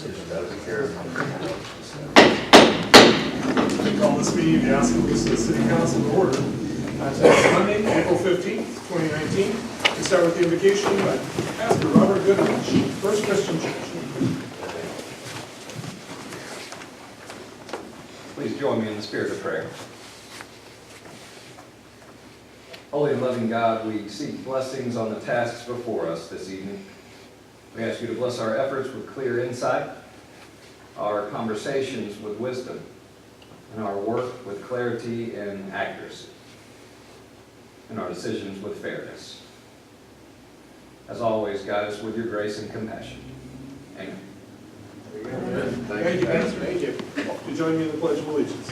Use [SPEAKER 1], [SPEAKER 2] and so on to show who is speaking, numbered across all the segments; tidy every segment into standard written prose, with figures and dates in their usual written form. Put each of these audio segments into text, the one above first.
[SPEAKER 1] We call this meeting of the Oskaloosa City Council to order. Today's Monday, April 15th, 2019. We start with the invocation by Pastor Robert Goodrich, First Christian Church.
[SPEAKER 2] Please join me in the spirit of prayer. Holy and loving God, we seek blessings on the tasks before us this evening. We ask you to bless our efforts with clear insight, our conversations with wisdom, and our work with clarity and accuracy, and our decisions with fairness. As always, guide us with your grace and compassion. Amen.
[SPEAKER 1] Thank you, Pastor. Thank you. Would you join me in the Pledge of Allegiance?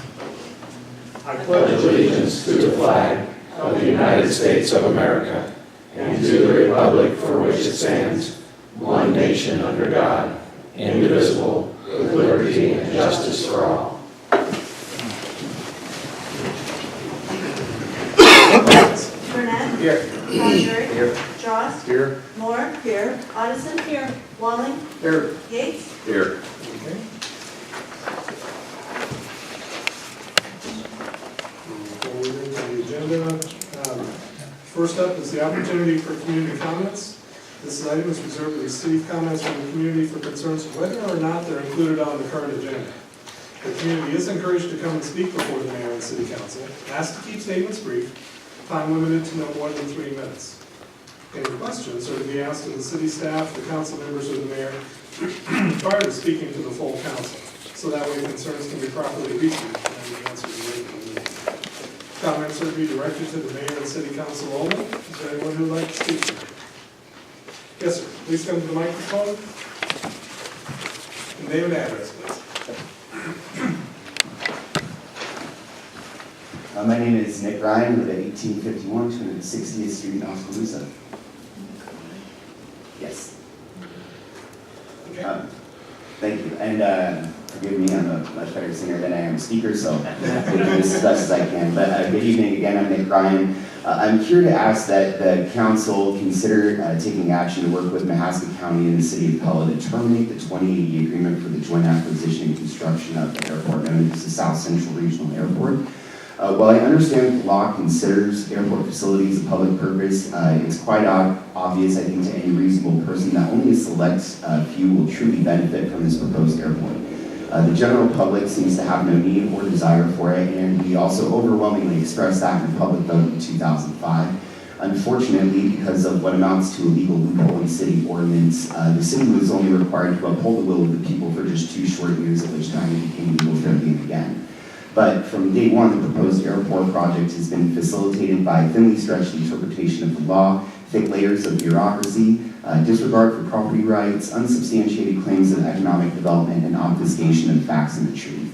[SPEAKER 1] I
[SPEAKER 3] pledge allegiance to the flag of the United States of America and to the republic for which it stands, one nation under God, indivisible, with liberty and justice for all.
[SPEAKER 4] Burnett.
[SPEAKER 1] Here.
[SPEAKER 4] Patrick.
[SPEAKER 1] Here.
[SPEAKER 4] Jost.
[SPEAKER 1] Here.
[SPEAKER 4] Moore. Here. Addison. Here. Walling.
[SPEAKER 1] Here.
[SPEAKER 4] Yates.
[SPEAKER 2] Here.
[SPEAKER 1] Okay. Before we move to the agenda, first up is the opportunity for community comments. This item is reserved to receive comments from the community for concerns whether or not they're included on the current agenda. The community is encouraged to come and speak before the mayor and city council. Asked to keep statements brief, time limited to no more than 3 minutes. Any questions are to be asked of the city staff, the council members, or the mayor prior to speaking to the full council, so that way concerns can be properly researched and answered later in the meeting. Comments are to be directed to the mayor and city council only. Is there anyone who would like to speak? Yes, sir. Please come to the microphone. And name and address, please.
[SPEAKER 5] My name is Nick Ryan. I live at 1851 260th Street in Oskaloosa. Yes.
[SPEAKER 1] Okay.
[SPEAKER 5] Thank you. And forgive me, I'm a much better singer than I am a speaker, so I'll do this as best as I can. But good evening again. I'm Nick Ryan. I'm here to ask that the council consider taking action to work with Mahaska County and the city of Pella to terminate the 2080 agreement for the joint acquisition and construction of the airport known as the South Central Regional Airport. While I understand the law considers airport facilities a public purpose, it's quite obvious, I think, to any reasonable person that only a select few will truly benefit from this proposed airport. The general public seems to have no need or desire for it, and we also overwhelmingly expressed that in the public vote in 2005. Unfortunately, because of what amounts to a legal loophole in city ordinance, the city was only required to uphold the will of the people for just 2 short years, at which time it became legal fair game again. But from day one, the proposed airport project has been facilitated by a thinly stretched interpretation of the law, thick layers of bureaucracy, disregard for property rights, unsubstantiated claims of economic development, and obfuscation of facts and the truth.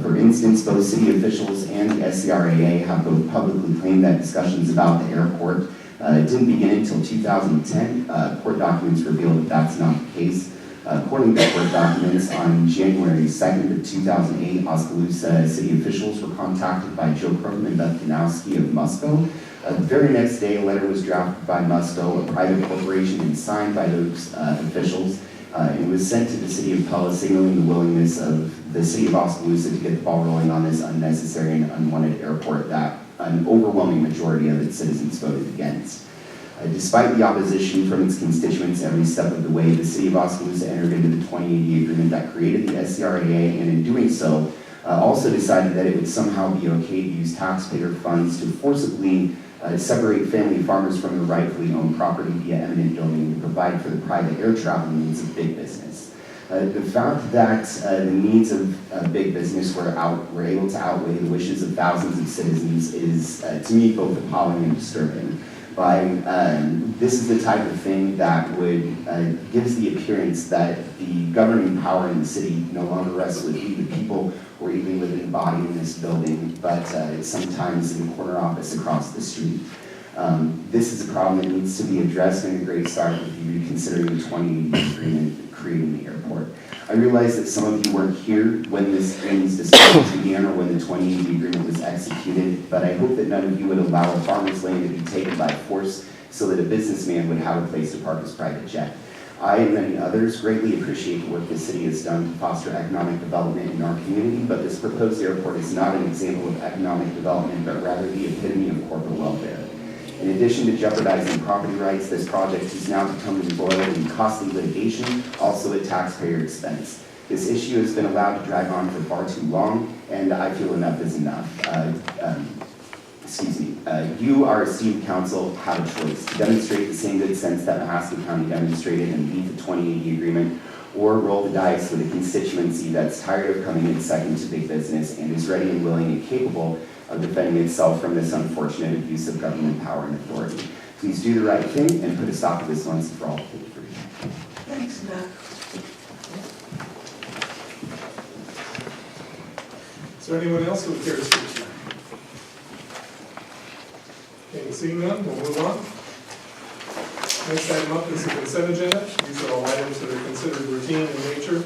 [SPEAKER 5] For instance, both city officials and the SCRAA have both publicly claimed that discussions about the airport didn't begin until 2010. Court documents reveal that that's not the case. According to court documents, on January 2nd of 2008, Oskaloosa city officials were contacted by Joe Crumb and Beth Danowski of Musco. The very next day, a letter was drafted by Musco, a private corporation, and signed by those officials. It was sent to the city of Pella, signaling the willingness of the city of Oskaloosa to get the ball rolling on this unnecessary and unwanted airport that an overwhelming majority of its citizens voted against. Despite the opposition from its constituents every step of the way, the city of Oskaloosa entered into the 2080 agreement that created the SCRAA, and in doing so, also decided that it would somehow be okay to use taxpayer funds to forcibly separate family farmers from their rightfully owned property via eminent domain to provide for the private air travel needs of big business. The fact that the needs of big business were able to outweigh the wishes of thousands of citizens is, to me, both appalling and disturbing. This is the type of thing that would gives the appearance that the governing power in the city no longer rests with we, the people, or even with an embodied in this building, but sometimes in the corner office across the street. This is a problem that needs to be addressed, and a great start would be reconsidering the 2080 agreement creating the airport. I realize that some of you weren't here when this agreement's discussions began or when the 2080 agreement was executed, but I hope that none of you would allow a farmer's land to be taken by force so that a businessman would have a place to park his private jet. I and many others greatly appreciate the work this city has done to foster economic development in our community, but this proposed airport is not an example of economic development, but rather the epitome of corporate welfare. In addition to jeopardizing property rights, this project has now become embroiled in costly litigation, also at taxpayer expense. This issue has been allowed to drag on for far too long, and I feel enough is enough. You, our esteemed council, have a choice to demonstrate the same good sense that Mahaska County demonstrated and beat the 2080 agreement, or roll the dice with a constituency that's tired of coming in second to big business and is ready and willing and capable of defending itself from this unfortunate abuse of government power and authority. Please do the right thing and put a stop to this once and for all.
[SPEAKER 4] Thanks, Matt.
[SPEAKER 1] Is there anyone else who would care to speak tonight? Okay, seeing none, we'll move on. Next item up is the consent agenda. These are all items that are considered routine in nature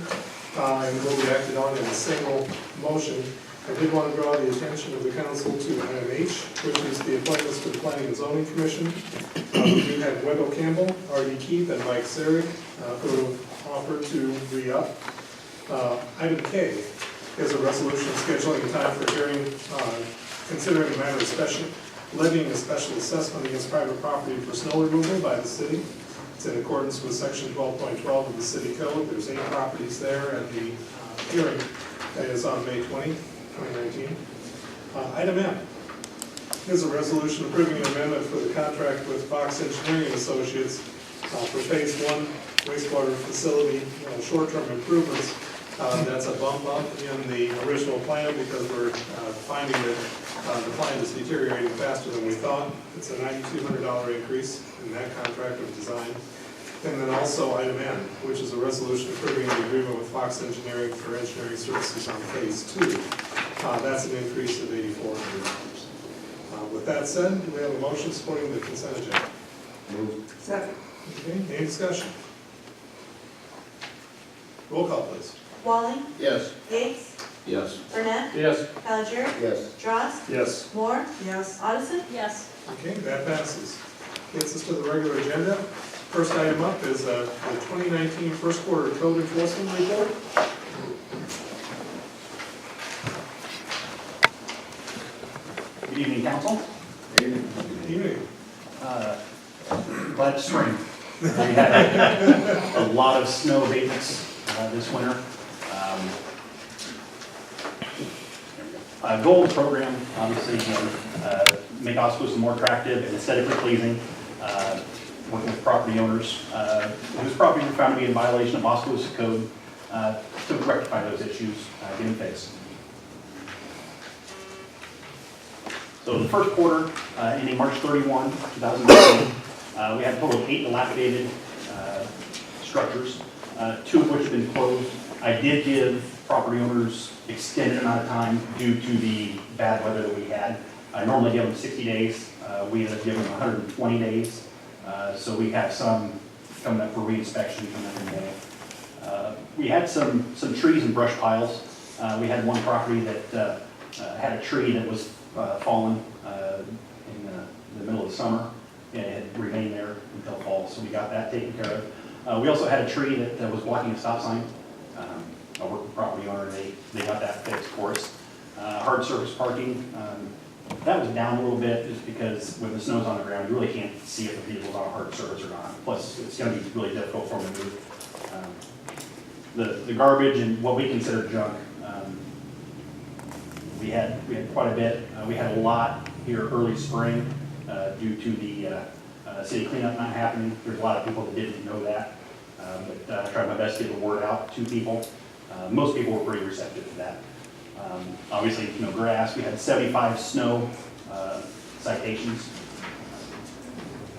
[SPEAKER 1] and will be acted on in a single motion. I did want to draw the attention of the council to item H, which is the appointments to the Planning and Zoning Commission. We had Wendell Campbell, R.D. Keith, and Mike Sarek, who have offered to re-up. Item K is a resolution scheduling a time for hearing, considering the matter of levying a special assessment against private property for snow removal by the city. It's in accordance with section 12.12 of the city code. There's 8 properties there, and the hearing is on May 20, 2019. Item M is a resolution approving an amendment for the contract with Fox Engineering and Associates for Phase 1 wastewater facility short-term improvements. That's a bump up in the original plan because we're finding that the plan is deteriorating faster than we thought. It's a $9,200 increase in that contract of design. And then also item N, which is a resolution approving the agreement with Fox Engineering for engineering services on Phase 2. That's an increase of $8,400. With that said, do we have a motion supporting the consent agenda?
[SPEAKER 3] Moved.
[SPEAKER 4] Second.
[SPEAKER 1] Okay, any discussion? Roll call, please.
[SPEAKER 4] Walling,
[SPEAKER 3] Yes.
[SPEAKER 4] Yates,
[SPEAKER 3] Yes.
[SPEAKER 4] Burnett,
[SPEAKER 3] Yes.
[SPEAKER 4] Bellinger,
[SPEAKER 3] Yes.
[SPEAKER 4] Drost,
[SPEAKER 1] Yes.
[SPEAKER 4] Moore. Yes. Addison. Yes.
[SPEAKER 1] Okay, that passes. Gets us to the regular agenda. First item up is the 2019 first quarter code enforcement report.
[SPEAKER 6] Good evening, council.
[SPEAKER 1] Evening.
[SPEAKER 6] Glad it's spring. We had a lot of snow abatements this winter. Goal of the program, obviously, make Oskaloosa more attractive and aesthetically pleasing. Working with property owners whose properties were found to be in violation of Oskaloosa code to rectify those issues, get them fixed. So the first quarter, ending March 31, 2019, we had a total of 8 dilapidated structures, 2 of which have been closed. I did give property owners extended amount of time due to the bad weather that we had. I normally give them 60 days. We ended up giving them 120 days. So we have some coming up for reinspection coming up in May. We had some trees and brush piles. We had one property that had a tree that was fallen in the middle of the summer, and it had remained there until fall, so we got that taken care of. We also had a tree that was blocking a stop sign. I worked with the property owner, and they got that fixed for us. Hard surface parking, that was down a little bit just because when the snow's on the ground, you really can't see if the vehicle's on a hard surface or not. Plus, it's going to be really difficult for them to move. The garbage and what we consider junk, we had quite a bit. We had a lot here early spring due to the city cleanup not happening. There's a lot of people that didn't know that, but I tried my best to get the word out to people. Most people were pretty receptive to that. Obviously, grass. We had 75 snow citations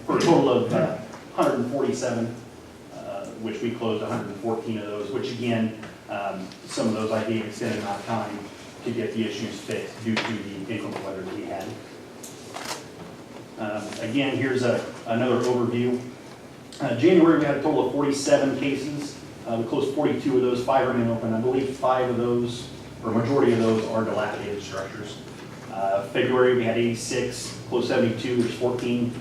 [SPEAKER 6] for a total of 147, which we closed 114 of those, which again, some of those I gave extended amount of time to get the issues fixed due to the inclement weather that we had. Again, here's another overview. January, we had a total of 47 cases. We closed 42 of those, 5 remain open. I believe 5 of those, or majority of those, are dilapidated structures. February, we had 86, closed 72, there's 14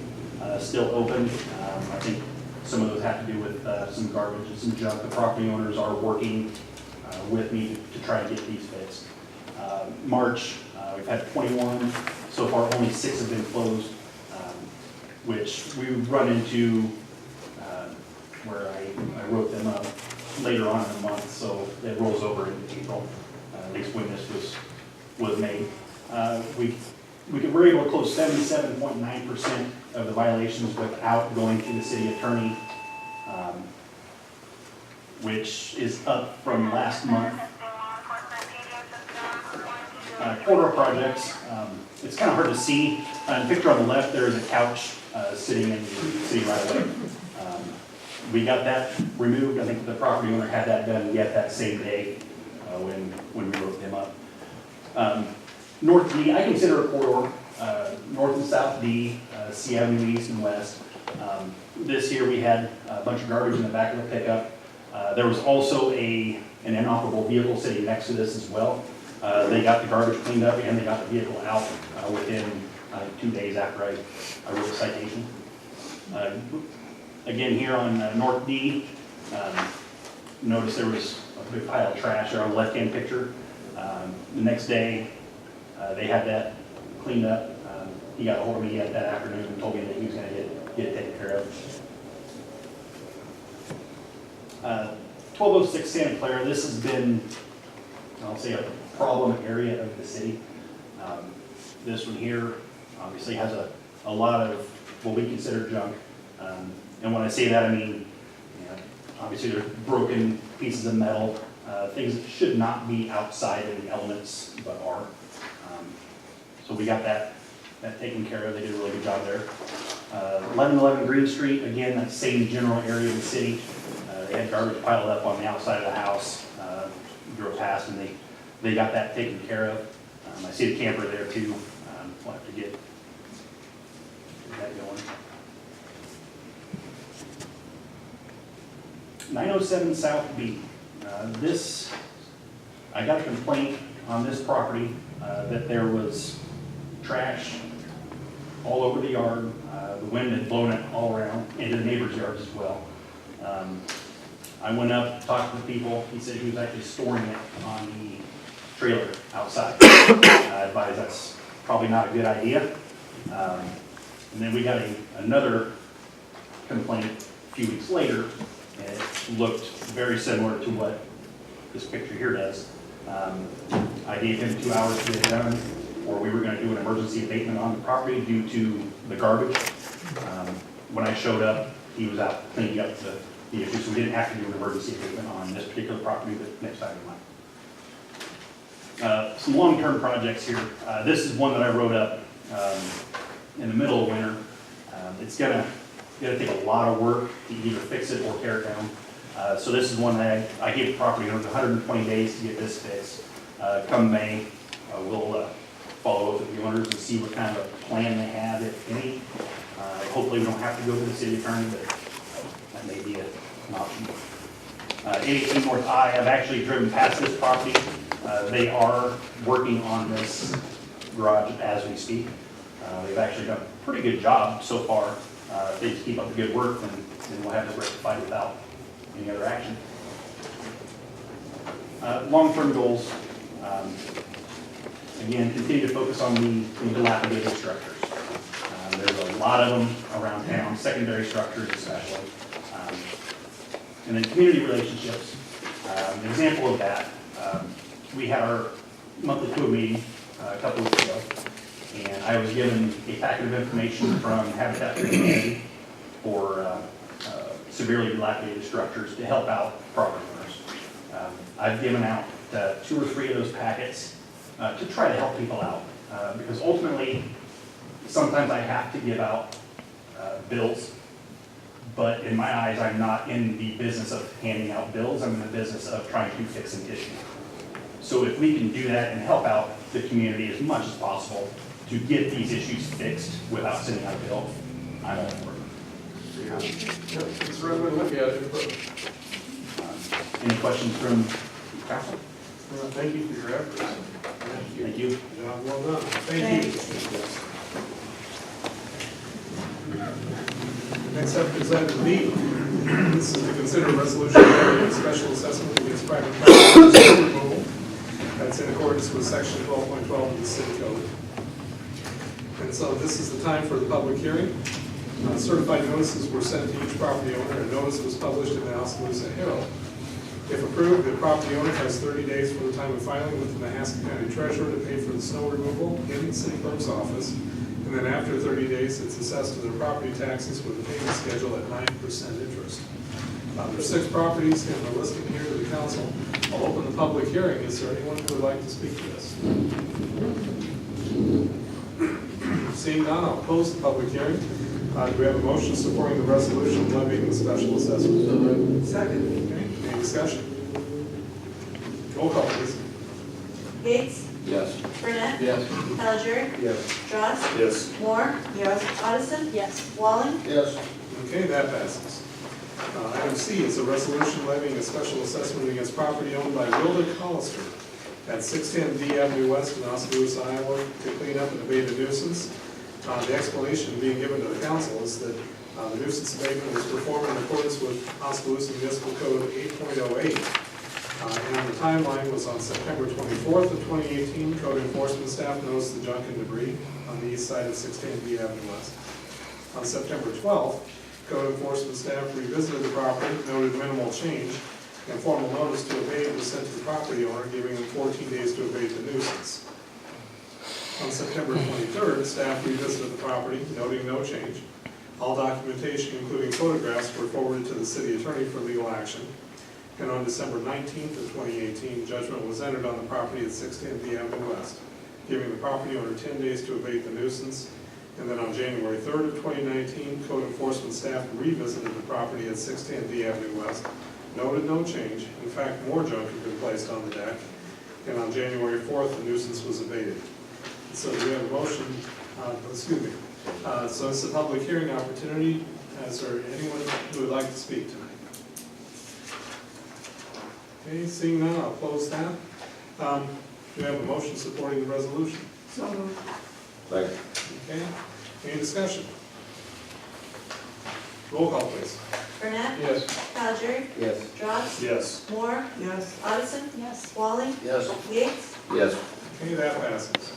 [SPEAKER 6] still open. I think Some of those have to do with some garbage and some junk. The property owners are working with me to try to get these fixed. March, we've had 21. So far, only 6 have been closed, which we run into where I wrote them up later on in the month, so it rolls over into April, at least when this was made. We're able to close 77.9% of the violations without going to the city attorney, which is up from last month. Corridor projects, it's kind of hard to see. In the picture on the left, there is a couch sitting in the city right away. We got that removed. I think the property owner had that done yet that same day when we wrote them up. North D, I consider a corridor, north and south D, C Avenue East and West. This year we had a bunch of garbage in the back of the pickup. There was also an inoperable vehicle sitting next to this as well. They got the garbage cleaned up and they got the vehicle out within 2 days after I wrote the citation. Again, here on North D, notice there was a big pile of trash there on the left-hand picture. The next day, they had that cleaned up. He got a hold of me yet that afternoon and told me that he was going to get it taken care of. 1206 Santa Clara, this has been, I'll say, a problem area of the city. This one here obviously has a lot of what we consider junk. And when I say that, I mean, obviously there's broken pieces of metal, things that should not be outside of the elements, but are. So we got that taken care of. They did a really good job there. 1111 Green Street, again, that same general area of the city. They had garbage piled up on the outside of the house. Drove past and they got that taken care of. I see the camper there too. We'll have to get that going. 907 South B. I got a complaint on this property that there was trash all over the yard. The wind had blown it all around into the neighbor's yards as well. I went up, talked to the people. He said he was actually storing it on the trailer outside. I advised that's probably not a good idea. And then we got another complaint a few weeks later, and it looked very similar to what this picture here does. I gave him 2 hours to get it done, or we were going to do an emergency abatement on the property due to the garbage. When I showed up, he was out cleaning up the issue, so we didn't have to do an emergency abatement on this particular property, but next time we might. Some long-term projects here. This is one that I wrote up in the middle of winter. It's gonna take a lot of work to either fix it or tear it down. So this is one that I gave the property owners 120 days to get this fixed. Come May, we'll follow up with the owners and see what kind of plan they have, if any. Hopefully we don't have to go to the city attorney, but that may be an option. 818 North I, I've actually driven past this property. They are working on this garage as we speak. They've actually done a pretty good job so far. If they just keep up the good work, then we'll have this rectified without any other action. Long-term goals. Again, continue to focus on the dilapidated structures. There's a lot of them around town, secondary structures especially. And then community relationships. An example of that, we had our monthly tour meeting a couple weeks ago, and I was given a packet of information from Habitat for Humanity for severely dilapidated structures to help out property owners. I've given out 2 or 3 of those packets to try to help people out, because ultimately, sometimes I have to give out bills, but in my eyes, I'm not in the business of handing out bills. I'm in the business of trying to fix an issue. So if we can do that and help out the community as much as possible to get these issues fixed without sending out a bill, I'm all for it.
[SPEAKER 1] Yeah, it's the right way to look at it. But,
[SPEAKER 6] Any questions from council?
[SPEAKER 1] thank you for your efforts.
[SPEAKER 6] Thank you.
[SPEAKER 1] Job well done. Thank you. Next up is item B, This is to consider a resolution regarding a special assessment against private property for snow removal. That's in accordance with section 12.12 of the city code. And so this is the time for the public hearing. Certified notices were sent to each property owner, and notice was published in the Oskaloosa Herald. If approved, the property owner has 30 days from the time of filing with the Mahaska County Treasurer to pay for the snow removal in the city clerk's office. And then after 30 days, it's assessed to their property taxes with a payment schedule at 9% interest. There's 6 properties in the listing here to the council. I'll open the public hearing. Is there anyone who would like to speak to this? Seeing none, I'll close the public hearing. Do we have a motion supporting the resolution levying the special assessment?
[SPEAKER 4] Second.
[SPEAKER 1] Okay, any discussion? Roll call, please.
[SPEAKER 4] Gates,
[SPEAKER 3] Yes.
[SPEAKER 4] Burnett,
[SPEAKER 3] Yes.
[SPEAKER 4] Bellinger,
[SPEAKER 3] Yes.
[SPEAKER 4] Dross,
[SPEAKER 3] Yes.
[SPEAKER 4] Moore, yes, Addison, yes, Walling,
[SPEAKER 3] Yes.
[SPEAKER 1] Okay, that passes. Item C is a resolution levying a special assessment against property owned by Wilda Collister at 610 D Avenue West in Oskaloosa, Iowa, to clean up and abate a nuisance. The explanation being given to the council is that the nuisance abatement was performed in accordance with Oskaloosa Municipal Code 8.08. And the timeline was on September 24th of 2018. Code enforcement staff noticed the junk and debris on the east side of 610 D Avenue West. On September 12th, code enforcement staff revisited the property, noted minimal change, and formal notice to abate was sent to the property owner, giving them 14 days to abate the nuisance. On September 23rd, staff revisited the property, noting no change. All documentation, including photographs, were forwarded to the city attorney for legal action. And on December 19th of 2018, judgment was entered on the property at 610 D Avenue West, giving the property owner 10 days to abate the nuisance. And then on January 3rd of 2019, code enforcement staff revisited the property at 610 D Avenue West, noted no change. In fact, more junk had been placed on the deck. And on January 4th, the nuisance was abated. So we have a motion, so it's a public hearing opportunity. Is there anyone who would like to speak tonight? Okay, seeing none, I'll close that. Do we have a motion supporting the resolution?
[SPEAKER 4] so moved.
[SPEAKER 3] Second.
[SPEAKER 1] Okay, any discussion? Roll call, please.
[SPEAKER 4] Burnett,
[SPEAKER 3] Yes.
[SPEAKER 4] Bellinger,
[SPEAKER 3] Yes.
[SPEAKER 4] Dross,
[SPEAKER 3] Yes.
[SPEAKER 4] Moore, yes, Addison, yes, Walling,
[SPEAKER 3] Yes.
[SPEAKER 4] Gates,
[SPEAKER 3] Yes.
[SPEAKER 1] Okay, that passes.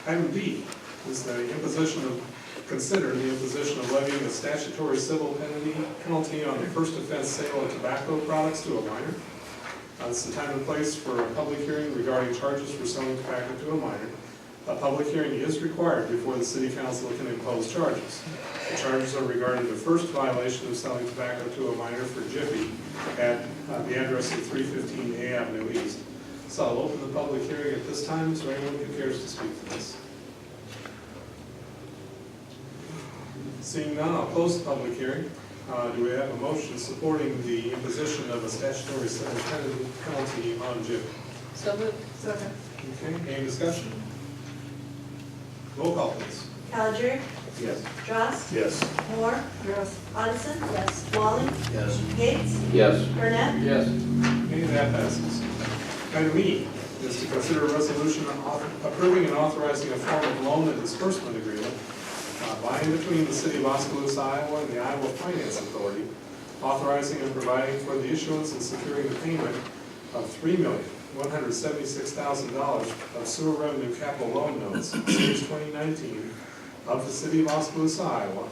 [SPEAKER 1] Item B is the imposition of, consider the imposition of levying a statutory civil penalty on the first offense sale of tobacco products to a minor. It's the time and place for a public hearing regarding charges for selling tobacco to a minor. A public hearing is required before the city council can impose charges. The charges are regarding the first violation of selling tobacco to a minor for Jiffy at the address of 315 A Avenue East. So I'll open the public hearing at this time. Is there anyone who cares to speak to this? Seeing none, I'll close the public hearing. Do we have a motion supporting the imposition of a statutory civil penalty on Jiffy?
[SPEAKER 4] so moved. Second.
[SPEAKER 1] Okay, any discussion? Roll call, please.
[SPEAKER 4] Bellinger,
[SPEAKER 3] Yes.
[SPEAKER 4] Dross,
[SPEAKER 3] Yes.
[SPEAKER 4] Moore, yes, Addison, yes, Walling,
[SPEAKER 3] Yes.
[SPEAKER 4] Gates,
[SPEAKER 3] Yes.
[SPEAKER 4] Burnett,
[SPEAKER 3] Yes.
[SPEAKER 1] Okay, that passes. Item E is to consider a resolution approving and authorizing a form of loan and disbursement agreement by and between the city of Oskaloosa, Iowa, and the Iowa Finance Authority, authorizing and providing for the issuance and securing the payment of $3,176,000 of sewer revenue capital loan notes, Series 2019, of the city of Oskaloosa, Iowa,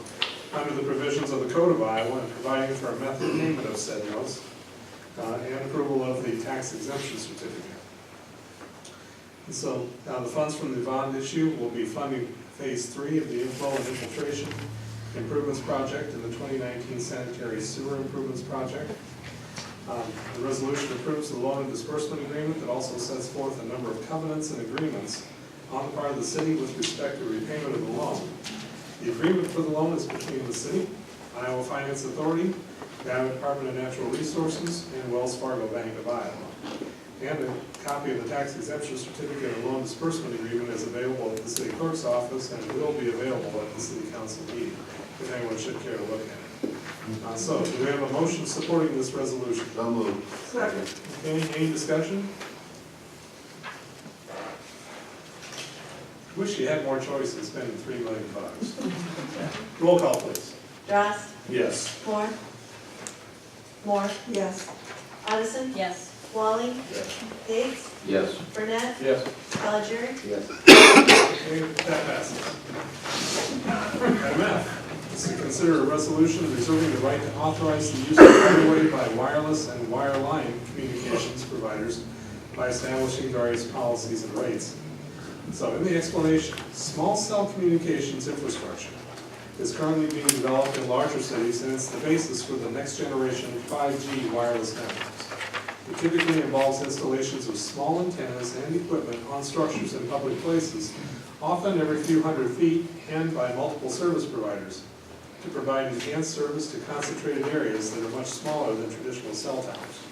[SPEAKER 1] under the provisions of the Code of Iowa, and providing for a method of payment of said notes, and approval of the tax exemption certificate. And so the funds from the bond issue will be funding Phase 3 of the inflow and infiltration improvements project and the 2019 sanitary sewer improvements project. The resolution approves the loan and disbursement agreement that also sets forth a number of covenants and agreements on the part of the city with respect to repayment of the loan. The agreement for the loan is between the city, Iowa Finance Authority, the Iowa Department of Natural Resources, and Wells Fargo Bank of Iowa. And a copy of the tax exemption certificate and loan disbursement agreement is available at the city clerk's office and will be available at the city council meeting, if anyone should care to look at it. So, do we have a motion supporting this resolution?
[SPEAKER 3] So moved.
[SPEAKER 4] second,
[SPEAKER 1] Okay, any discussion? Wish you had more choice than spending $3 million. Roll call, please.
[SPEAKER 4] Dross,
[SPEAKER 3] Yes.
[SPEAKER 4] Moore, Moore. Yes. Addison. Yes. Walling.
[SPEAKER 3] Yes.
[SPEAKER 4] Gates.
[SPEAKER 3] Yes.
[SPEAKER 4] Burnett.
[SPEAKER 3] Yes.
[SPEAKER 4] Bellinger.
[SPEAKER 3] Yes.
[SPEAKER 1] Okay, that passes. Item F is to consider a resolution reserving the right to authorize the use of right-of-way by wireless and wireline communications providers by establishing various policies and rates. So in the explanation, small cell communications infrastructure is currently being developed in larger cities, and it's the basis for the next generation 5G wireless networks. It typically involves installations of small antennas and equipment on structures in public places, often every few hundred feet and by multiple service providers, to provide enhanced service to concentrated areas that are much smaller than traditional cell towers.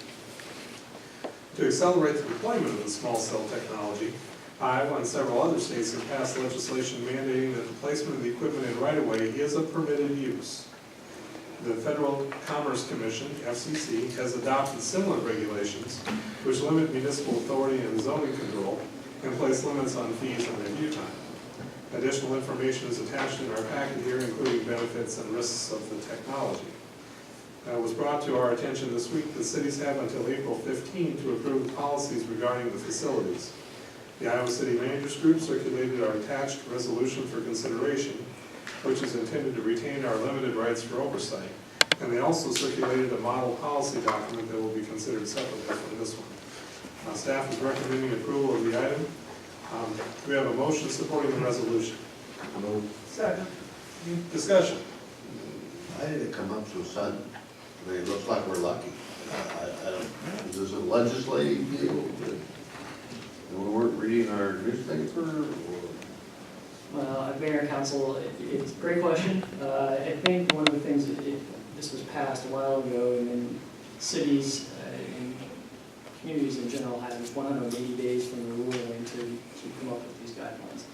[SPEAKER 1] To accelerate the deployment of the small cell technology, Iowa and several other states have passed legislation mandating that the placement of the equipment in right-of-way is a permitted use. The Federal Commerce Commission, FCC, has adopted similar regulations which limit municipal authority and zoning control and place limits on fees and review time. Additional information is attached in our packet here, including benefits and risks of the technology. It was brought to our attention this week that cities have until April 15 to approve the policies regarding the facilities. The Iowa City Managers Group circulated our attached resolution for consideration, which is intended to retain our limited rights for oversight. And they also circulated a model policy document that will be considered separately from this one. Staff is recommending approval of the item. Do we have a motion supporting the resolution?
[SPEAKER 4] Second.
[SPEAKER 1] Discussion.
[SPEAKER 7] Why did it come up so sudden? I mean, it looks like we're lucky. I don't, is this a legislative deal? We weren't reading our newspaper or?
[SPEAKER 8] Well, Mayor and Council, it's a great question. I think one of the things, this was passed a while ago, and then cities and communities in general have 180 days from the ruling to come up with these guidelines.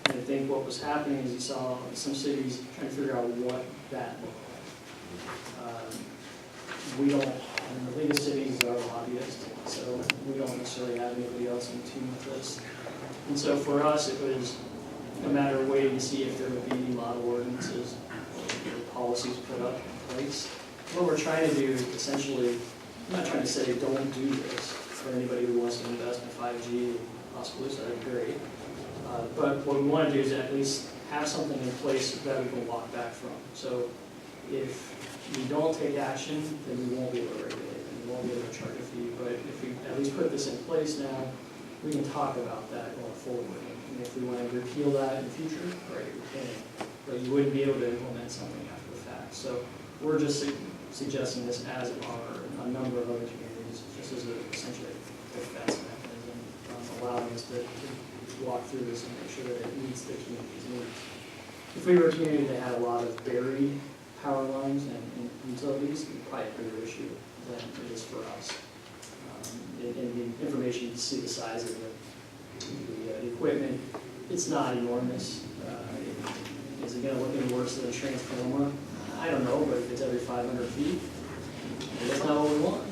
[SPEAKER 8] And I think what was happening is you saw some cities trying to figure out what that looked like. We don't, in the League of Cities are lobbyists, so we don't necessarily have anybody else in tune with this. And so for us, it was a matter of waiting to see if there would be any model ordinances or policies put up in place. What we're trying to do, essentially, I'm not trying to say don't do this for anybody who wants to invest in 5G in Oskaloosa, that'd be great. But what we want to do is at least have something in place that we can walk back from. So if we don't take action, then we won't be able to regulate it, and we won't be able to charge a fee. But if we at least put this in place now, we can talk about that going forward. And if we want to repeal that in the future, great, we can. But you wouldn't be able to implement something after the fact. So we're just suggesting this as are a number of other communities, just as essentially a defense mechanism, allowing us to walk through this and make sure that it meets the community's needs. If we were a community that had a lot of buried power lines and utilities, it'd be probably a bigger issue than it is for us. And the information, you see the size of the equipment, it's not enormous. Is it gonna look any worse than a transformer? I don't know, but if it's every 500 feet, that's not what we want.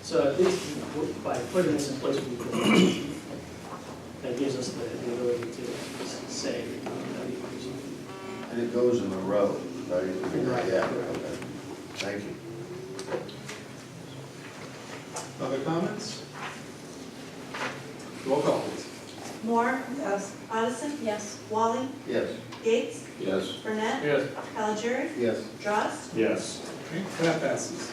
[SPEAKER 8] So at least by putting this in place, that gives us the ability to say that we use it.
[SPEAKER 7] And it goes in the road, right?
[SPEAKER 8] Right.
[SPEAKER 7] Yeah, okay. Thank you.
[SPEAKER 1] Other comments? Roll call, please.
[SPEAKER 4] Moore. Yes. Addison. Yes. Walling.
[SPEAKER 7] Yes.
[SPEAKER 4] Gates.
[SPEAKER 3] Yes.
[SPEAKER 4] Burnett.
[SPEAKER 1] Yes.
[SPEAKER 4] Bellinger.
[SPEAKER 7] Yes.
[SPEAKER 4] Drost.
[SPEAKER 1] Yes. Okay, that passes.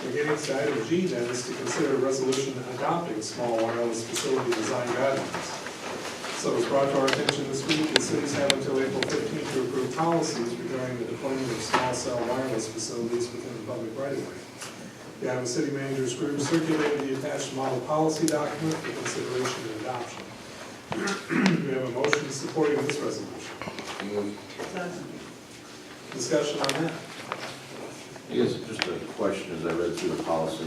[SPEAKER 1] We're getting to item G then, is to consider a resolution adopting small wireless facility design guidelines. So it was brought to our attention this week that cities have until April 15th to approve policies regarding the deployment of small cell wireless facilities within the public right-of-way. The Iowa City Managers Group circulated the attached model policy document for consideration and adoption. Do we have a motion supporting this resolution? Discussion on that?
[SPEAKER 3] I guess just a question as I read through the policy.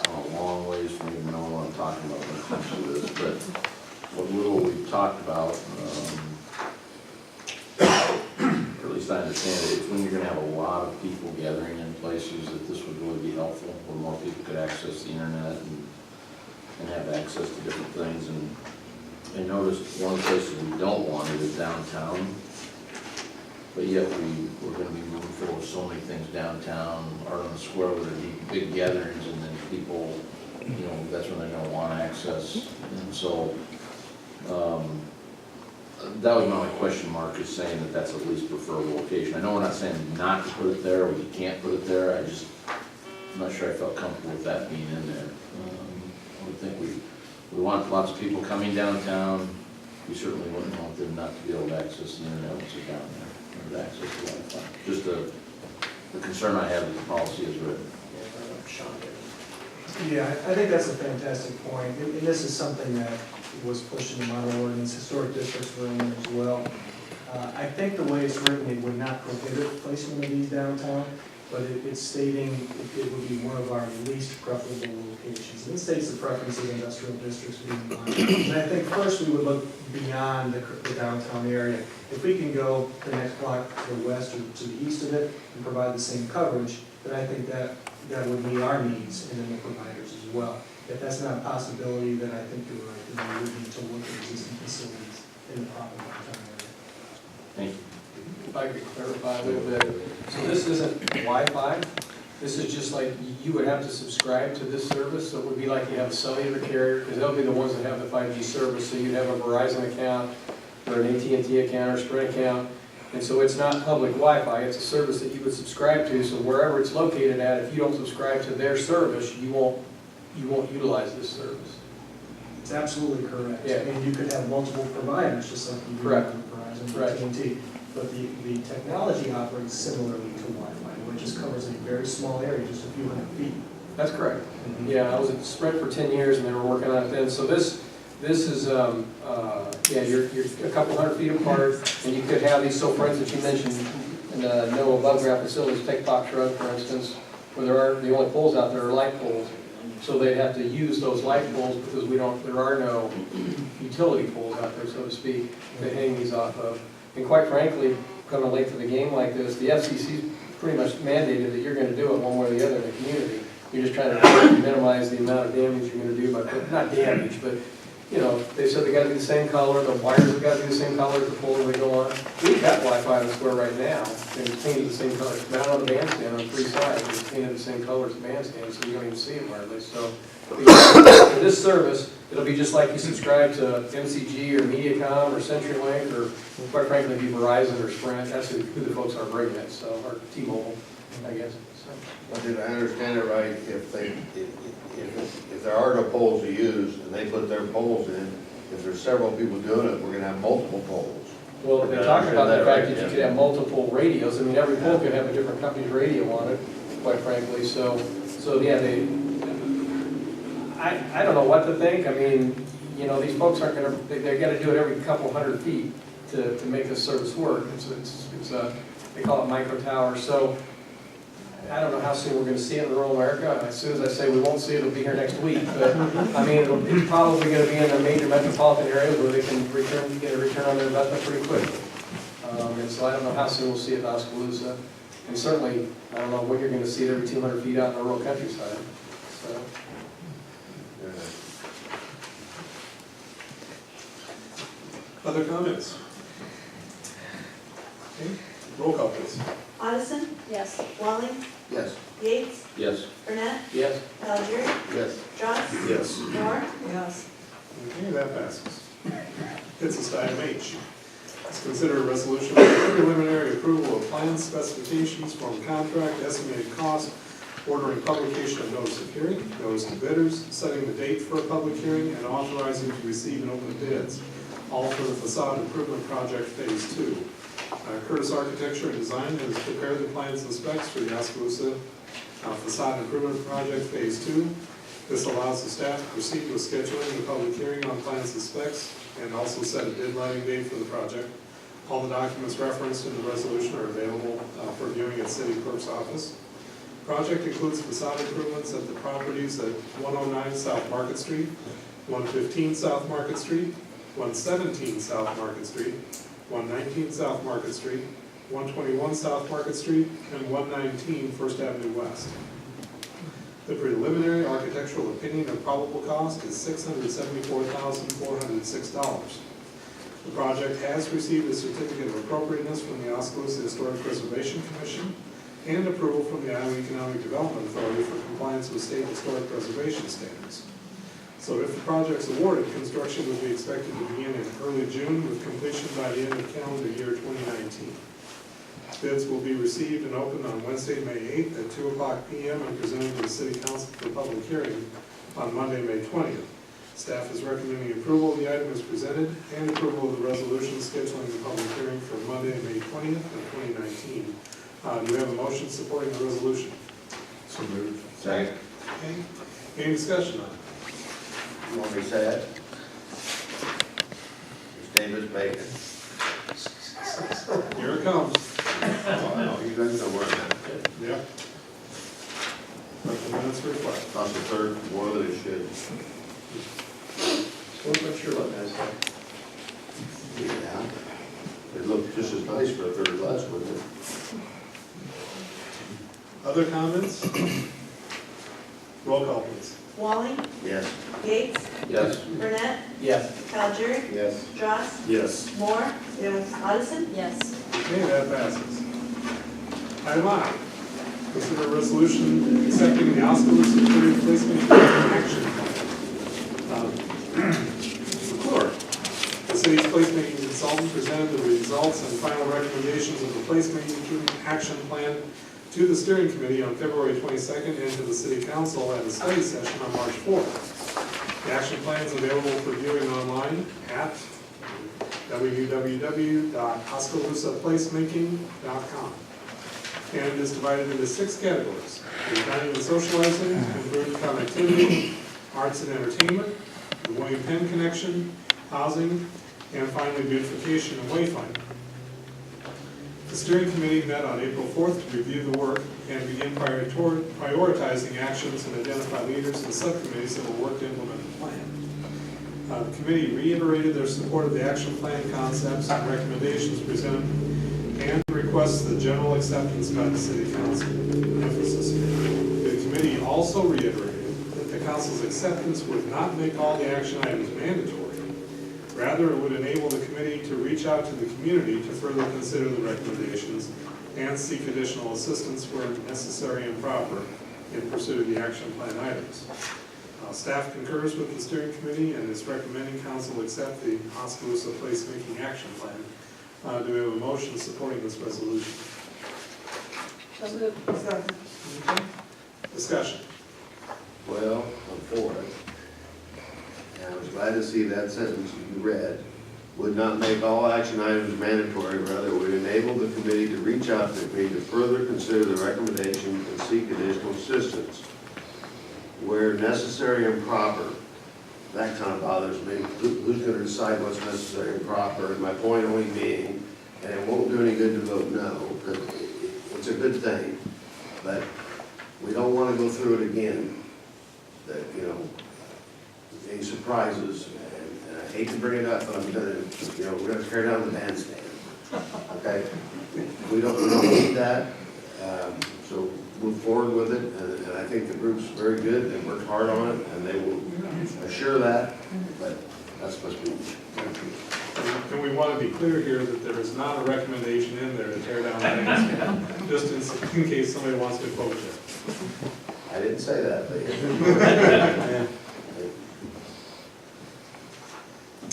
[SPEAKER 3] A long ways from even knowing what I'm talking about when it comes to this, but what little we've talked about, or at least I understand it, it's when you're gonna have a lot of people gathering in places that this would really be helpful, where more people could access the internet and have access to different things. And I noticed one of the places we don't want it is downtown.
[SPEAKER 7] but yet we're gonna be moving forward with so many things downtown, Art on the Square, where there'd be big gatherings, and then people, you know, that's when they're gonna want access. And so, that was my only question mark, is saying that that's the least preferable location. I know we're not saying not to put it there, or you can't put it there, I'm not sure I felt comfortable with that being in there. I would think we want lots of people coming downtown. We certainly wouldn't want them not to be able to access the internet once they're down there, or to access the Wi-Fi. Just the concern I have with the policy is written.
[SPEAKER 9] Yeah, I think that's a fantastic point, and this is something that was pushed in the model ordinance, historic districts were in there as well. I think the way it's written, it would not prohibit placement of these downtown, but it's stating it would be one of our least preferable locations. And it states the preference of industrial districts being one. And I think first we would look beyond the downtown area. If we can go the next block to the west or to the east of it and provide the same coverage, then I think that would meet our needs and then the providers as well. If that's not a possibility, then I think you're right, then we would need to look at existing facilities in the proper downtown area.
[SPEAKER 7] Thank you.
[SPEAKER 10] If I could clarify a little bit, so this isn't Wi-Fi, this is just like, you would have to subscribe to this service, so it would be like you have a cellular carrier, because they'll be the ones that have the 5G service, so you'd have a Verizon account, or an AT&T account, or Sprint account, and so it's not public Wi-Fi, it's a service that you would subscribe to, so wherever it's located at, if you don't subscribe to their service, you won't utilize this service.
[SPEAKER 9] It's absolutely correct.
[SPEAKER 10] Yeah.
[SPEAKER 9] I mean, you could have multiple providers, just like you do
[SPEAKER 10] Correct.
[SPEAKER 9] with Verizon or
[SPEAKER 10] Right.
[SPEAKER 9] AT&T. But the technology operates similarly to Wi-Fi, where it just covers a very small area, just a few hundred feet.
[SPEAKER 10] That's correct. Yeah, I was at Sprint for 10 years and they were working on it then. So this is, yeah, you're a couple hundred feet apart, and you could have these, so for instance, you mentioned in no above ground facilities, take Fox Road, for instance, where the only poles out there are light poles. So they'd have to use those light poles because there are no utility poles out there, so to speak, to hang these off of. And quite frankly, coming late to the game like this, the FCC's pretty much mandated that you're gonna do it one way or the other in the community. You're just trying to minimize the amount of damage you're gonna do by, not damage, but, you know, they said they gotta be the same color, the wires have gotta be the same color as the poles they go on. We've got Wi-Fi in the square right now, and it's painted the same color. It's mounted on the bandstand on 3 sides, and it's painted the same color as the bandstand, so you don't even see it wireless. So, for this service, it'll be just like you subscribe to MCG or MediaCom or CenturyLink or, quite frankly, be Verizon or Sprint. That's who the folks are bringing it, so, or T-Mobile, I guess. So.
[SPEAKER 7] Well, did I understand it right, if there are no poles to use and they put their poles in, if there's several people doing it, we're gonna have multiple poles?
[SPEAKER 10] Well, they talk about the fact that you could have multiple radios. I mean, every pole could have a different company's radio on it, quite frankly. So yeah, I don't know what to think. I mean, you know, these folks aren't gonna, they're gonna do it every couple hundred feet to make this service work. They call it micro towers. So I don't know how soon we're gonna see it in rural America. As soon as I say we won't see it, it'll be here next week. But I mean, it's probably gonna be in the major metropolitan areas where they can get a return on their investment pretty quickly. And so I don't know how soon we'll see it in Oskaloosa. And certainly, I don't know when you're gonna see it every 200 feet out in the rural countryside. So.
[SPEAKER 1] Other comments? Okay, roll call please.
[SPEAKER 4] Odison?
[SPEAKER 8] Yes.
[SPEAKER 4] Walling?
[SPEAKER 7] Yes.
[SPEAKER 4] Yates?
[SPEAKER 7] Yes.
[SPEAKER 4] Burnett?
[SPEAKER 10] Yes.
[SPEAKER 4] Bellinger?
[SPEAKER 7] Yes.
[SPEAKER 4] Johnson?
[SPEAKER 7] Yes.
[SPEAKER 4] Moore? Yes.
[SPEAKER 1] Okay, that passes. Gets us to item H. Let's consider a resolution for preliminary approval of plans, specifications, form contract, estimated cost, ordering publication of notice of hearing, notice to bidders, setting the date for a public hearing, and authorizing to receive and open bids, all for the facade improvement project phase 2. Curtis Architecture and Design has prepared the plans and specs for the Oskaloosa facade improvement project phase 2. This allows the staff to proceed with scheduling the public hearing on plans and specs and also set a deadline date for the project. All the documents referenced in the resolution are available for viewing at City Clerk's office. Project includes facade improvements at the properties at 109 South Market Street, 115 South Market Street, 117 South Market Street, 119 South Market Street, 121 South Market Street, and 119 First Avenue West. The preliminary architectural opinion of probable cost is $674,406. The project has received a certificate of appropriateness from the Oskaloosa Historic Preservation Commission and approval from the Iowa Economic Development Authority for compliance with state historic preservation standards. So if the project's awarded, construction will be expected to begin in early June with completion by the end of calendar year 2019. Bids will be received and opened on Wednesday, May 8th at 2:00 p.m. and presented to the City Council for public hearing on Monday, May 20th. Staff is recommending approval of the item as presented and approval of the resolution scheduling the public hearing for Monday, May 20th of 2019. Do we have a motion supporting the resolution?
[SPEAKER 3] So moved.
[SPEAKER 7] Second.
[SPEAKER 1] Okay. Any discussion on it?
[SPEAKER 3] You want me to say it? His name is Bacon.
[SPEAKER 1] Here it comes.
[SPEAKER 3] Oh, you guys know where I'm at.
[SPEAKER 1] Yep. Let the minutes reflect.
[SPEAKER 3] That's the third one that it should.
[SPEAKER 10] Wasn't sure what that was.
[SPEAKER 3] Yeah. It looked just as nice for a third class, wouldn't it?
[SPEAKER 1] Other comments? Roll call, please.
[SPEAKER 4] Walling,
[SPEAKER 3] Yes.
[SPEAKER 4] Yates,
[SPEAKER 7] Yes.
[SPEAKER 4] Burnett,
[SPEAKER 10] Yes.
[SPEAKER 4] Calgery,
[SPEAKER 3] Yes.
[SPEAKER 4] Dross,
[SPEAKER 3] Yes.
[SPEAKER 4] Moore, Addison,
[SPEAKER 8] Yes.
[SPEAKER 1] Okay, that passes. Item I, consider a resolution accepting the Oskaloosa Community Placement Action Plan. McClure, the city's placemaking consultant, presented the results and final recommendations of the placemaking action plan to the steering committee on February 22nd and to the city council at a study session on March 4th. The action plan is available for viewing online at www.oskaloosaplacemaking.com. And it is divided into 6 categories: dining and socializing, improved connectivity, arts and entertainment, the William Penn connection, housing, and finally beautification and wayfinding. The steering committee met on April 4th to review the work and begin prioritizing actions and identify leaders and subcommittees that will work to implement the plan. The committee reiterated their support of the action plan concepts and recommendations presented and requests the general acceptance by the city council. Emphasis here. The committee also reiterated that the council's acceptance would not make all the action items mandatory. Rather, it would enable the committee to reach out to the community to further consider the recommendations and seek additional assistance where necessary and proper in pursuit of the action plan items. Staff concurs with the steering committee and is recommending council accept the Oskaloosa Placemaking Action Plan. Do we have a motion supporting this resolution? Discussion.
[SPEAKER 3] Well, I'm for it. And I was glad to see that sentence you read. Would not make all action items mandatory, rather would enable the committee to reach out to the committee to further consider the recommendation and seek additional assistance. Where necessary and proper, that kind of bothers me. Who's going to decide what's necessary and proper? And my point only being, and it won't do any good to vote no, because it's a good thing, but we don't want to go through it again. That, you know, any surprises, and I hate to bring it up, but I'm gonna, you know, we're gonna tear down the bandstand. Okay? We don't need that, so move forward with it, and I think the group's very good, they worked hard on it, and they will assure that, but that's my speech.
[SPEAKER 1] And we want to be clear here that there is not a recommendation in there to tear down the bandstand, just in case somebody wants to quote you.
[SPEAKER 3] I didn't say that, but.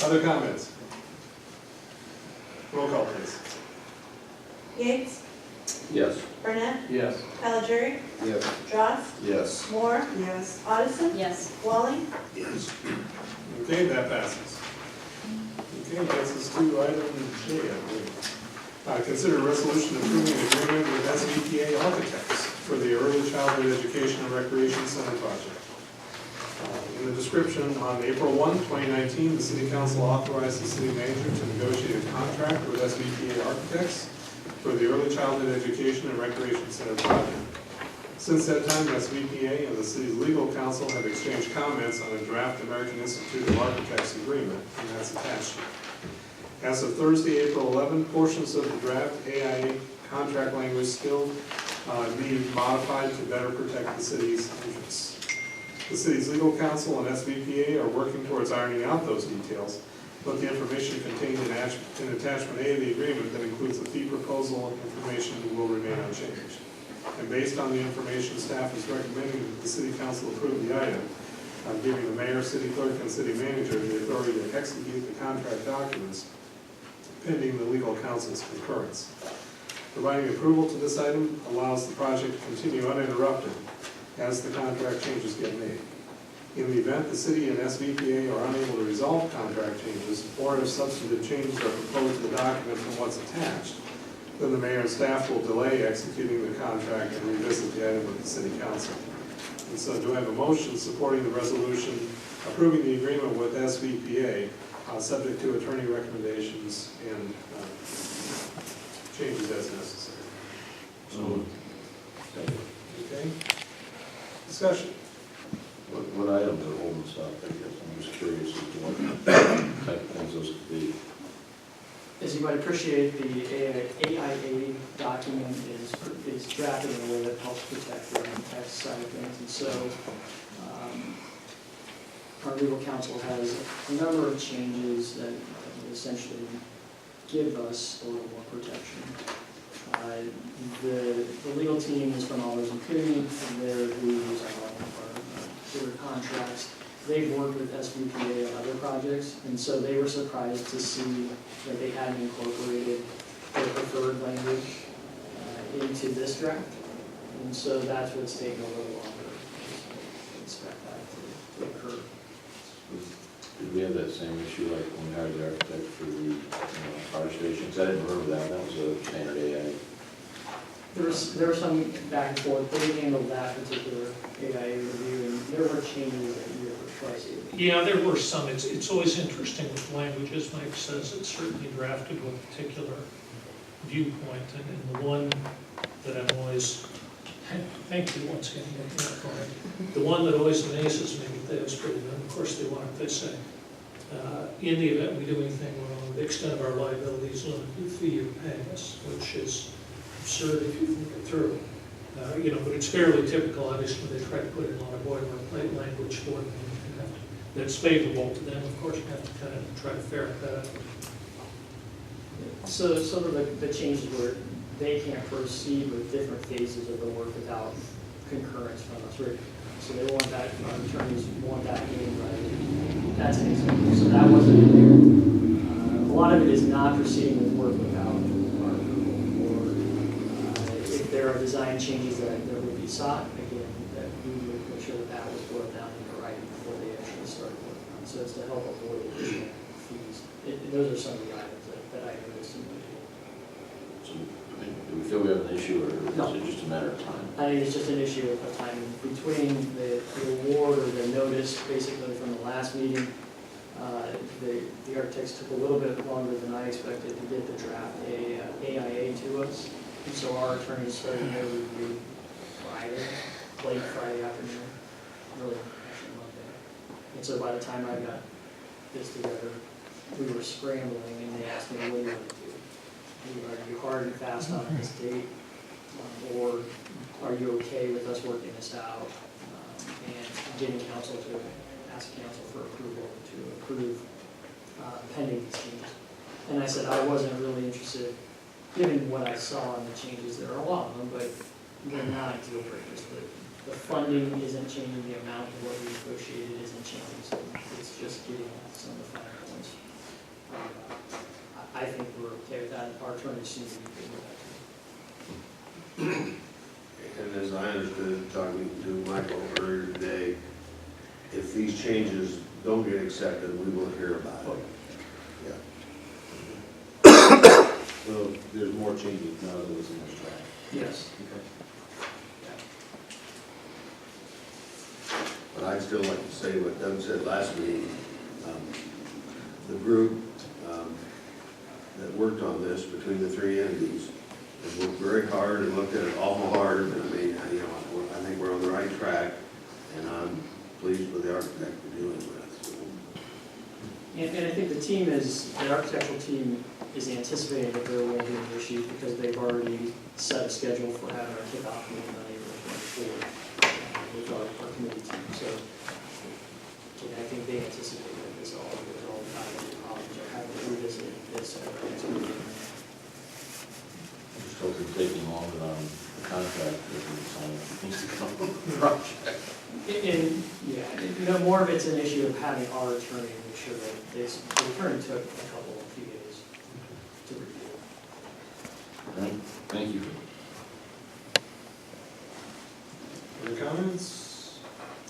[SPEAKER 1] Other comments? Roll call, please.
[SPEAKER 4] Yates,
[SPEAKER 7] Yes.
[SPEAKER 4] Burnett,
[SPEAKER 10] Yes.
[SPEAKER 4] Calgery,
[SPEAKER 3] Yes.
[SPEAKER 4] Dross,
[SPEAKER 3] Yes.
[SPEAKER 4] Moore, Addison,
[SPEAKER 8] Yes.
[SPEAKER 4] Walling,
[SPEAKER 3] Yes.
[SPEAKER 1] Okay, that passes. Okay, gets us to item J, I believe. Consider a resolution approving an agreement with SVPA Architects for the Early Childhood Education and Recreation Center project. In the description, on April 1, 2019, the City Council authorized the city manager to negotiate a contract with SVPA Architects for the Early Childhood Education and Recreation Center project. Since that time, SVPA and the city's legal counsel have exchanged comments on a draft American Institute of Architects agreement, and that's attached here. As of Thursday, April 11, portions of the draft AIA contract language still need modified to better protect the city's interests. The city's legal counsel and SVPA are working towards ironing out those details, but the information contained in attachment A of the agreement that includes the fee proposal information will remain unchanged. And based on the information, staff is recommending that the city council approve the item, giving the mayor, city clerk, and city manager the authority to execute the contract documents pending the legal counsel's concurrence. Providing approval to this item allows the project to continue uninterrupted as the contract changes get made. In the event the city and SVPA are unable to resolve contract changes, or if substantive changes are proposed to the document from what's attached, then the mayor and staff will delay executing the contract and revisit the item with the city council. And so do I have a motion supporting the resolution approving the agreement with SVPA, subject to attorney recommendations and changes as necessary?
[SPEAKER 7] So,
[SPEAKER 1] Okay? Discussion.
[SPEAKER 7] what items are holding us up, I guess? I'm just curious as to what type of things those could be.
[SPEAKER 8] As you might appreciate, the AIA document is drafted in a way that helps protect the tax side of things. And so our legal counsel has a number of changes that essentially give us a little more protection. The legal team is from Allers and Cooney, and they're who use our contracts. They've worked with SVPA on other projects, and so they were surprised to see that they hadn't incorporated their preferred language into this draft. And so that's what's taken a little longer. We expect that to occur.
[SPEAKER 7] Did we have that same issue like when we hired the architect for the fire stations? I didn't remember that. That was a standard AI.
[SPEAKER 8] There were some back and forth. They handled that particular AIA review, and there were changes that you were twice.
[SPEAKER 11] Yeah, there were some. It's always interesting with languages. Mike says it's certainly drafted with a particular viewpoint, and the one that I'm always, thank you once again, the one that always amazes me with this, but of course they want what they say. In the event we do anything wrong, the extent of our liability is limited to the fee you're paying us, which is absurd if you think it through. But it's fairly typical, obviously, they try to put in a lot of boilerplate language for them. That's favorable to them, of course, you have to kind of try to ferret that out.
[SPEAKER 8] So some of the changes where they can't proceed with different phases of the work without concurrence from us, right? So they want that, our attorneys want that in writing. That's an example. So that wasn't in there. A lot of it is not proceeding with work without our approval, or if there are design changes that would be sought, again, that we would make sure that was brought down in writing before they actually start working on. So it's to help avoid additional fees. Those are some of the items that I noticed in the
[SPEAKER 7] So, do we feel we have an issue, or is it just a matter of time?
[SPEAKER 8] I think it's just an issue of time between the award or the notice, basically from the last meeting. The architects took a little bit longer than I expected to get the draft AIA to us. And so our attorneys started their review Friday, late Friday afternoon, really actually Monday. And so by the time I got this together, we were scrambling, and they asked me, what do you want to do? Are you hard and fast on this date, or are you okay with us working this out and getting council to ask council for approval to approve pending these changes? And I said I wasn't really interested, given what I saw in the changes. There are a lot of them, but they're not deal breakers. The funding isn't changing, the amount of what we negotiated isn't changing, so it's just getting some of the finer points. I think we're okay with that. Our attorneys seem to be good with that.
[SPEAKER 12] And as I understood, talking to Michael earlier today, if these changes don't get accepted, we will hear about it. Yeah.
[SPEAKER 7] So, there's more changes now than was in this draft.
[SPEAKER 8] Yes.
[SPEAKER 12] But I'd still like to say what Doug said last meeting. The group that worked on this between the three entities has worked very hard and looked at it awful hard. And I mean, I think we're on the right track, and I'm pleased with the architect we're dealing with. So.
[SPEAKER 8] And I think the architectural team is anticipating that there won't be any issues because they've already set a schedule for having our kickoff meeting on April 24th with our committee team. So I think they anticipate that this all goes all the time.
[SPEAKER 7] needs to come from the project.
[SPEAKER 8] More of it's an issue of having our attorney make sure that the attorney took a few days to review.
[SPEAKER 7] All right, thank you.
[SPEAKER 1] Other comments?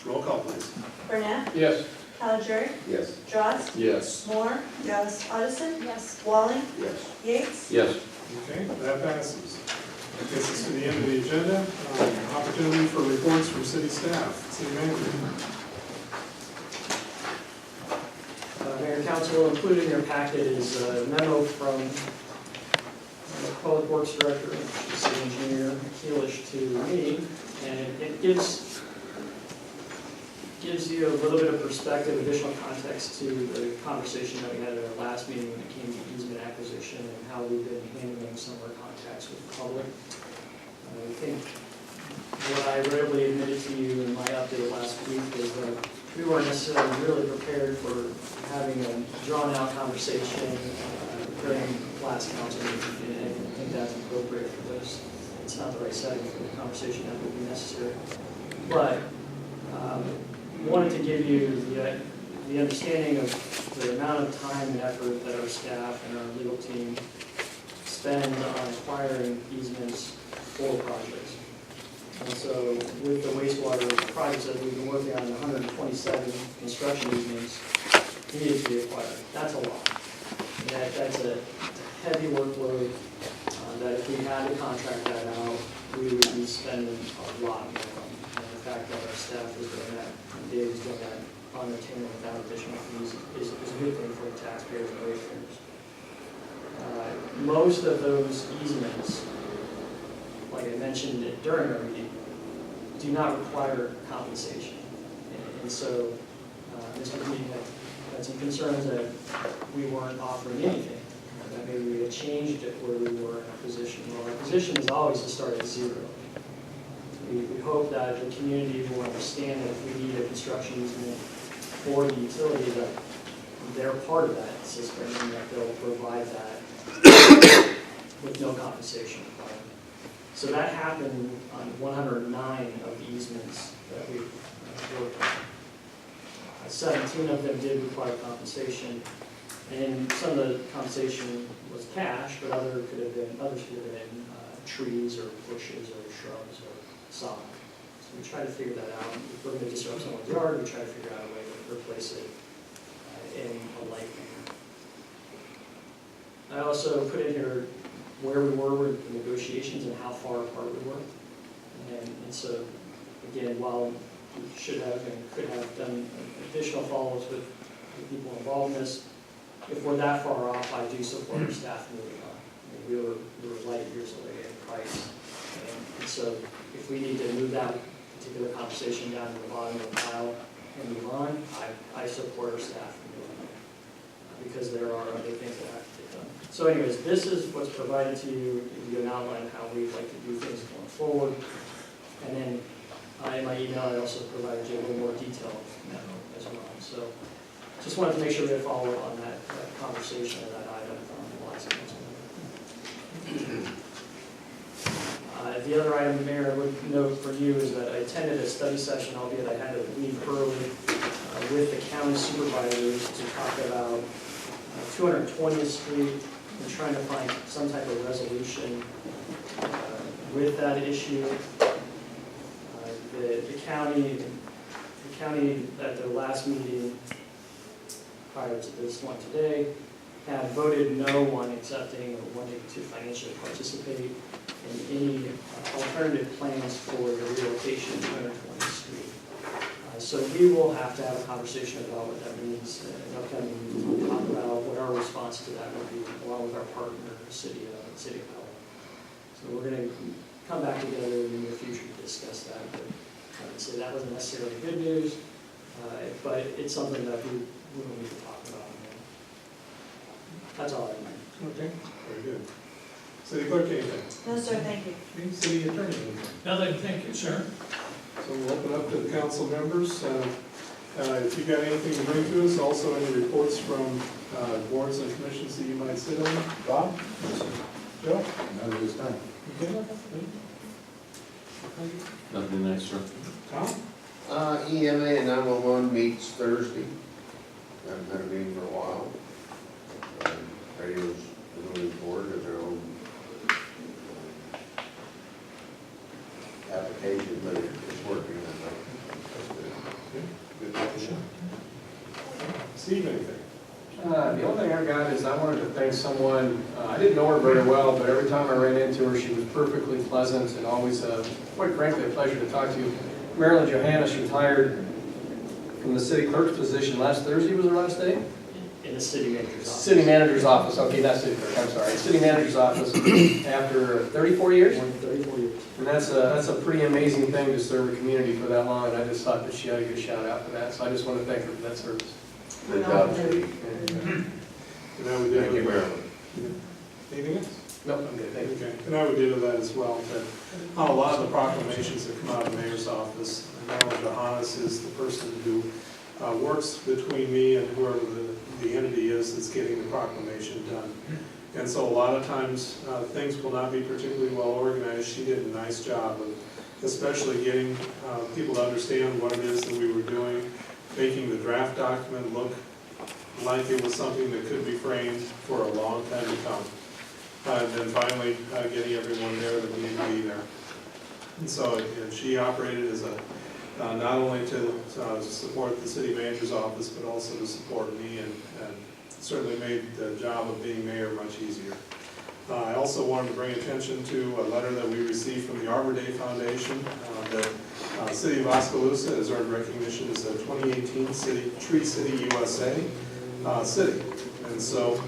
[SPEAKER 1] Roll call, please.
[SPEAKER 4] Burnett,
[SPEAKER 10] Yes.
[SPEAKER 4] Caligiuri,
[SPEAKER 7] Yes.
[SPEAKER 4] Drost,
[SPEAKER 7] Yes.
[SPEAKER 4] Moore, yes, Addison, yes, Walling,
[SPEAKER 12] Yes.
[SPEAKER 4] Yates,
[SPEAKER 7] Yes.
[SPEAKER 1] Okay, that passes. That gets us to the end of the agenda. Opportunity for reports from city staff. City manager.
[SPEAKER 8] Mayor and Council, included in your packet is a memo from the Public Works Director, City Engineer Keelish, to me, and it gives you a little bit of perspective, additional context to the conversation that we had at our last meeting when it came to easement acquisition and how we've been handling some of our contacts with the public. I think what I readily admitted to you in my update last week is that we weren't necessarily really prepared for having a drawn-out conversation during last council meeting, and I think that's appropriate for this. It's not the right setting for the conversation that would be necessary. But wanted to give you the understanding of the amount of time and effort that our staff and our legal team spend on acquiring easements for projects. And so with the wastewater projects that we've been working on, 127 construction easements needed to be acquired. That's a lot. And that's a heavy workload that if we had to contract that out, we would be spending a lot more on. And the fact that our staff is doing that, and Dave is doing that on the table without additional fees is a good thing for the taxpayers and ratepayers. Most of those easements, like I mentioned during our meeting, do not require compensation. And so Mr. Keating had some concerns that we weren't offering anything, that maybe we had changed it where we were in a position. Well, our position is always to start at zero. We hope that the community will understand that if we need a construction easement for the utility, that they're part of that system and that they'll provide that with no compensation required. So that happened on 109 of the easements that we worked on. 17 of them did require compensation, and some of the compensation was cash, but others could have been trees or bushes or shrubs or sod. So we try to figure that out. If we're going to disrupt someone's yard, we try to figure out a way to replace it in a like manner. I also put in here where we were with the negotiations and how far apart we were. And so, again, while we should have and could have done additional follow-ups with the people involved in this, if we're that far off, I do support our staff moving on. I mean, we were light years away in price. And so if we need to move that particular conversation down to the bottom of the pile and move on, I support our staff moving on, because there are other things that have to get done. So anyways, this is what's provided to you. You can outline how we'd like to do things going forward. And then in my email, I also provided you a little more detail as well. So just wanted to make sure we had follow-up on that conversation or that item from the last council meeting. The other item, Mayor, I would note for you is that I attended a study session, albeit I had to leave early, with the county supervisors to talk about 220th Street and trying to find some type of resolution with that issue. The county at their last meeting prior to this one today had voted no on accepting or wanting to financially participate in any alternative plans for the relocation of 220th Street. So we will have to have a conversation about what that means in upcoming meetings. We'll talk about what our response to that would be, along with our partner, the city of Pella. So we're going to come back together in the near future to discuss that. But I would say that wasn't necessarily good news, but it's something that we will need to talk about. That's all I mean.
[SPEAKER 1] Okay, very good. City clerk, anything?
[SPEAKER 4] no, sir, thank you.
[SPEAKER 1] City attorney, anything?
[SPEAKER 11] Nothing, thank you, sir.
[SPEAKER 1] So we'll open up to the council members. If you've got anything to bring to us, also any reports from boards and commissions that you might sit on. Bob? Joe?
[SPEAKER 3] None at this time.
[SPEAKER 1] Okay.
[SPEAKER 7] Nothing extra.
[SPEAKER 1] Tom?
[SPEAKER 12] EMA and 911 meets Thursday. Haven't had a meeting for a while. Radio's moving forward at their own application, but it's working.
[SPEAKER 1] Good question. Steve, anything?
[SPEAKER 10] The only thing I've got is I wanted to thank someone, I didn't know her very well, but every time I ran into her, she was perfectly pleasant and always, quite frankly, a pleasure to talk to. Marilyn Johanna, she retired from the city clerk's position last Thursday, was her last day?
[SPEAKER 8] In the city manager's office.
[SPEAKER 10] City manager's office, okay, not city clerk, I'm sorry, city manager's office after 34 years?
[SPEAKER 8] More than 34 years.
[SPEAKER 10] And that's a pretty amazing thing to serve a community for that long, and I just thought that she had a good shout out for that, so I just want to thank her for that service.
[SPEAKER 12] Good job, Steve.
[SPEAKER 1] And I would do
[SPEAKER 12] Thank you, Marilyn.
[SPEAKER 1] Anything else?
[SPEAKER 10] Nope, I'm good, thank you.
[SPEAKER 1] Okay, and I would do to that as well, that a lot of the proclamations that come out of the mayor's office, Marilyn Johannes is the person who works between me and whoever the entity is that's getting the proclamation done. And so a lot of times, things will not be particularly well organized. She did a nice job of especially getting people to understand what it is that we were doing, making the draft document look like it was something that could be framed for a long time to come. And then finally, getting everyone there that needed to be there. And so she operated as not only to support the city manager's office, but also to support me, and certainly made the job of being mayor much easier. I also wanted to bring attention to a letter that we received from the Arbor Day Foundation. The City of Oskaloosa has earned recognition as a 2018 Tree City USA city. And so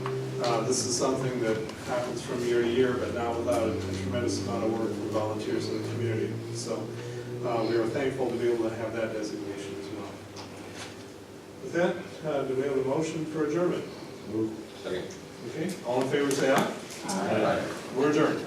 [SPEAKER 1] this is something that happens from year to year, but now without a tremendous amount of work from volunteers in the community. So we are thankful to be able to have that designation as well. With that, do we have a motion for adjournment?
[SPEAKER 7] Second.
[SPEAKER 1] Okay, all in favor say aye.
[SPEAKER 7] Aye.
[SPEAKER 1] We're adjourned.